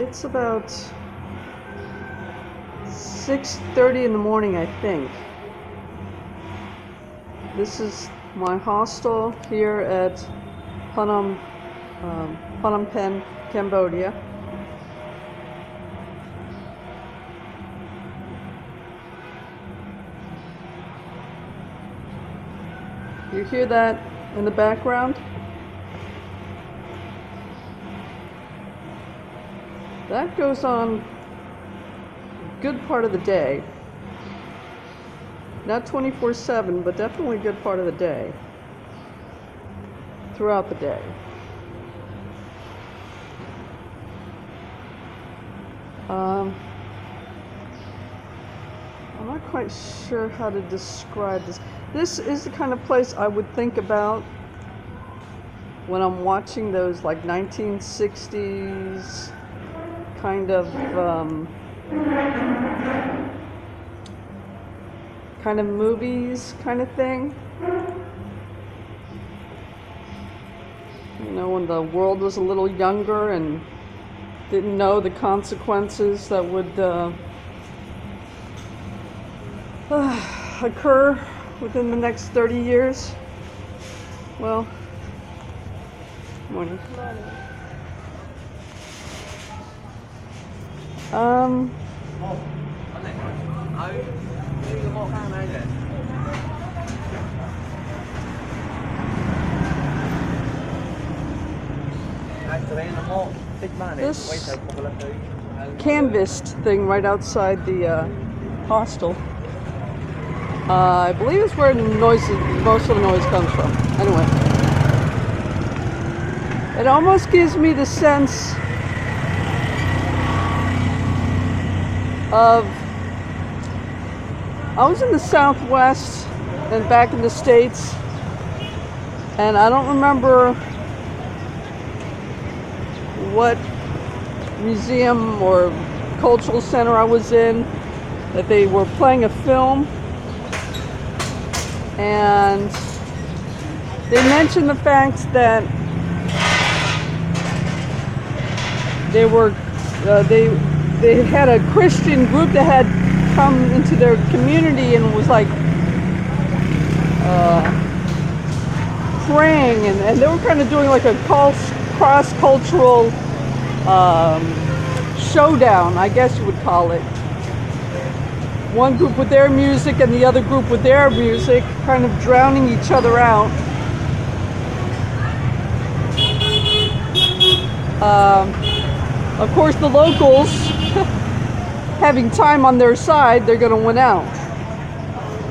It's about 6:30 in the morning, I think. This is my hostel here at Phnom Penh, Cambodia. You hear that in the background? That goes on a good part of the day. Not 24/7, but definitely a good part of the day. Throughout the day. I'm not quite sure how to describe this. This is the kind of place I would think about when I'm watching those like 1960s kind of movies kind of thing. You know, when the world was a little younger and didn't know the consequences that would occur within the next 30 years. Well, morning. This canvassed thing right outside the hostel, I believe is where most of the noise comes from. Anyway, it almost gives me the sense of, I was in the Southwest and back in the States, and I don't remember what museum or cultural center I was in, that they were playing a film, and they mentioned the fact that they were they had a Christian group that had come into their community and was like praying, and they were kind of doing like a cross-cultural showdown, I guess you would call it. One group with their music and the other group with their music, kind of drowning each other out. Of course, the locals, having time on their side, they're going to win out.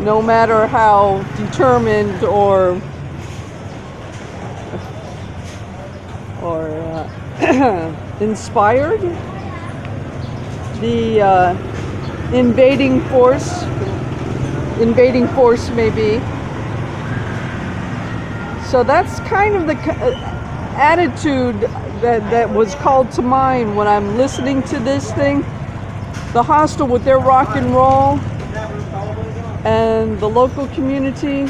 No matter how determined or inspired the invading force may be. So that's kind of the attitude that was called to mind when I'm listening to this thing. The hostel with their rock and roll, and the local community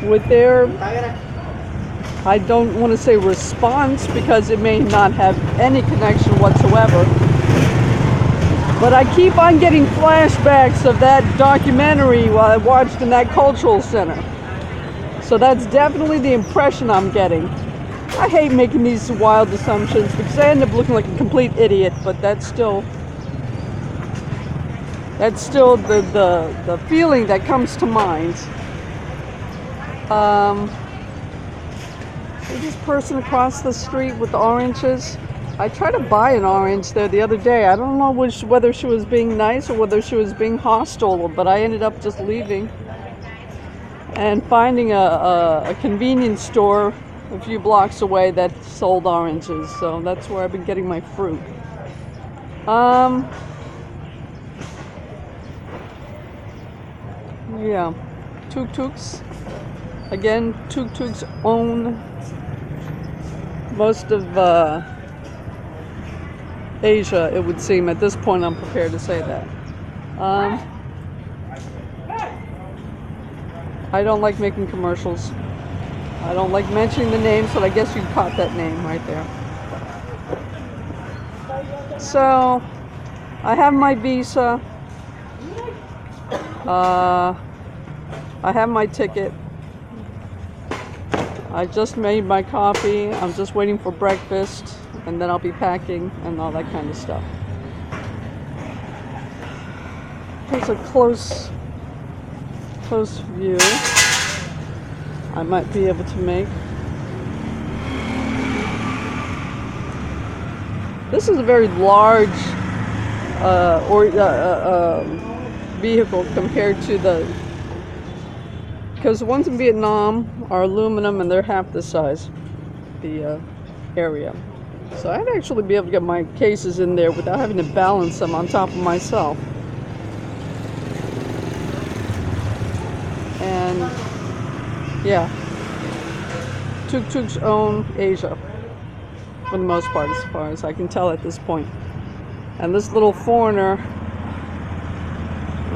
with their, I don't want to say response, because it may not have any connection whatsoever, but I keep on getting flashbacks of that documentary while I watched in that cultural center. So that's definitely the impression I'm getting. I hate making these wild assumptions because I end up looking like a complete idiot, but that's still the feeling that comes to mind. There's this person across the street with the oranges. I tried to buy an orange there the other day. I don't know whether she was being nice or whether she was being hostile, but I ended up just leaving and finding a convenience store a few blocks away that sold oranges. So that's where I've been getting my fruit. Yeah, tuk-tuks. Again, tuk-tuks own most of Asia, it would seem. At this point, I'm prepared to say that. I don't like making commercials. I don't like mentioning the names, but I guess you caught that name right there. So I have my visa. I have my ticket. I just made my coffee. I'm just waiting for breakfast, and then I'll be packing and all that kind of stuff. Here's a close view I might be able to make. This is a very large vehicle compared to because the ones in Vietnam are aluminum and they're half the size, the area. So I'd actually be able to get my cases in there without having to balance them on top of myself. And yeah, tuk-tuks own Asia for the most part, as far as I can tell at this point. And this little foreigner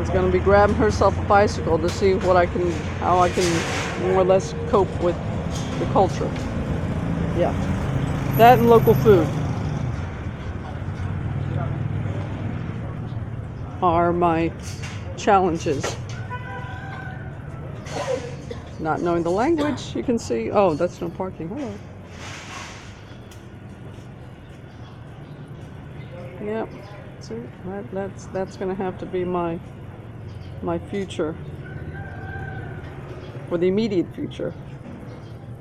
is going to be grabbing herself a bicycle to see how I can more or less cope with the culture. Yeah, that and local food are my challenges. Not knowing the language, you can see. Oh, that's no parking. Hello. Yep. See, that's going to have to be my future, for the immediate future.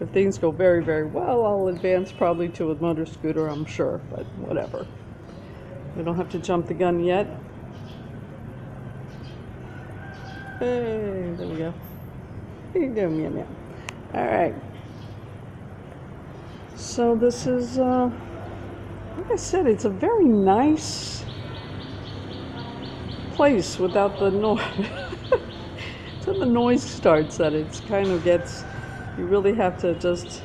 If things go very, very well, I'll advance probably to a motor scooter, I'm sure, but whatever. We don't have to jump the gun yet. Hey, there we go. How you doing, Meow Meow? All right. So this is, like I said, it's a very nice place without the noise. Until the noise starts, that it kind of gets. You really have to just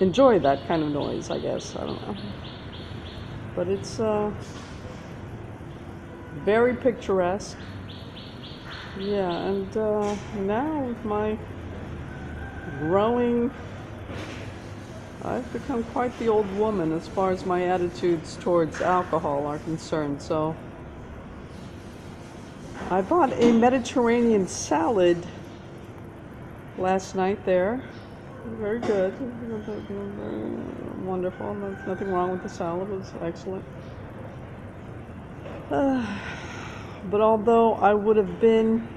enjoy that kind of noise, I guess. I don't know. But it's very picturesque. Yeah, and now with my growing, I've become quite the old woman as far as my attitudes towards alcohol are concerned. So I bought a Mediterranean salad last night there. Very good. Very wonderful. There's nothing wrong with the salad. It was excellent. But although I would have been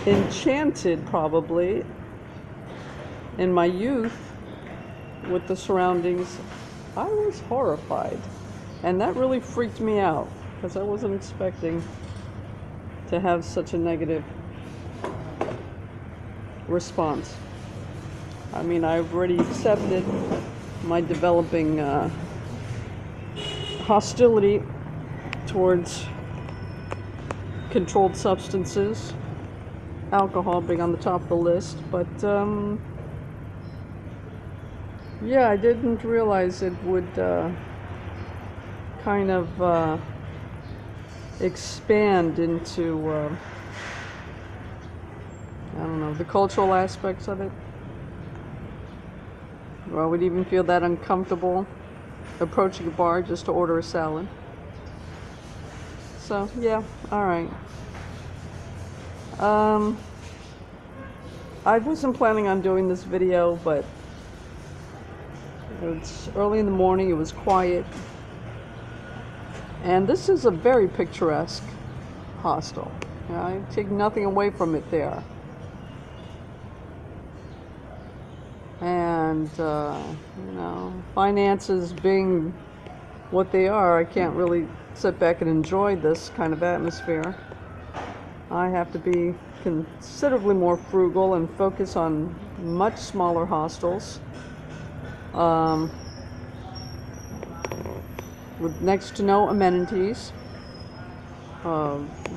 enchanted probably in my youth with the surroundings, I was horrified. And that really freaked me out because I wasn't expecting to have such a negative response. I mean, I've already accepted my developing hostility towards controlled substances, alcohol being on the top of the list, but yeah, I didn't realize it would kind of expand into I don't know, the cultural aspects of it. Or I would even feel that uncomfortable approaching a bar just to order a salad. So yeah, all right. I wasn't planning on doing this video, but it's early in the morning, it was quiet. And this is a very picturesque hostel. I take nothing away from it there. And, you know, finances being what they are, I can't really sit back and enjoy this kind of atmosphere. I have to be considerably more frugal and focus on much smaller hostels with next to no amenities.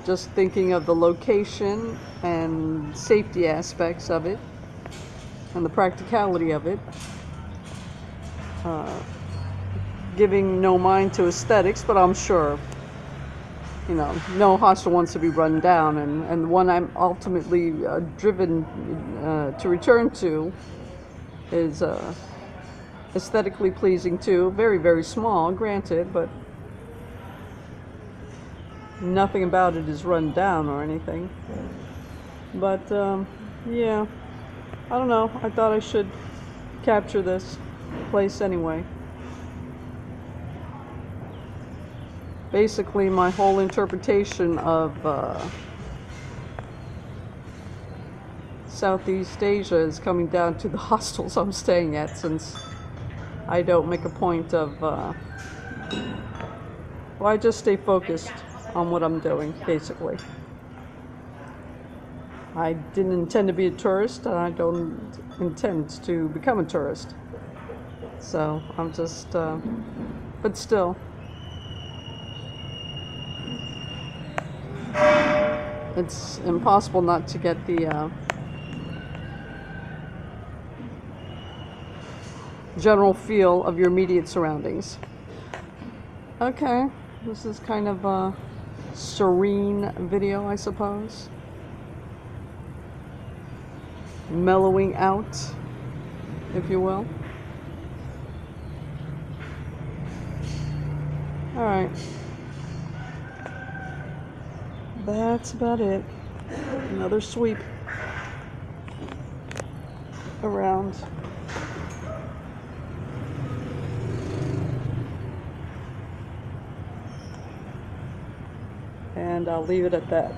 Just thinking of the location and safety aspects of it and the practicality of it. Giving no mind to aesthetics, but I'm sure, you know, no hostel wants to be run down, and the one I'm ultimately driven to return to is aesthetically pleasing too. Very, very small, granted, but nothing about it is run down or anything. But yeah, I don't know. I thought I should capture this place anyway. Basically, my whole interpretation of Southeast Asia is coming down to the hostels I'm staying at, since I don't make a point of, well, I just stay focused on what I'm doing, basically. I didn't intend to be a tourist, and I don't intend to become a tourist. So I'm just, but still, it's impossible not to get the general feel of your immediate surroundings. Okay, this is kind of a serene video, I suppose. Mellowing out, if you will. Alright. That's about it. Another sweep around. And I'll leave it at that.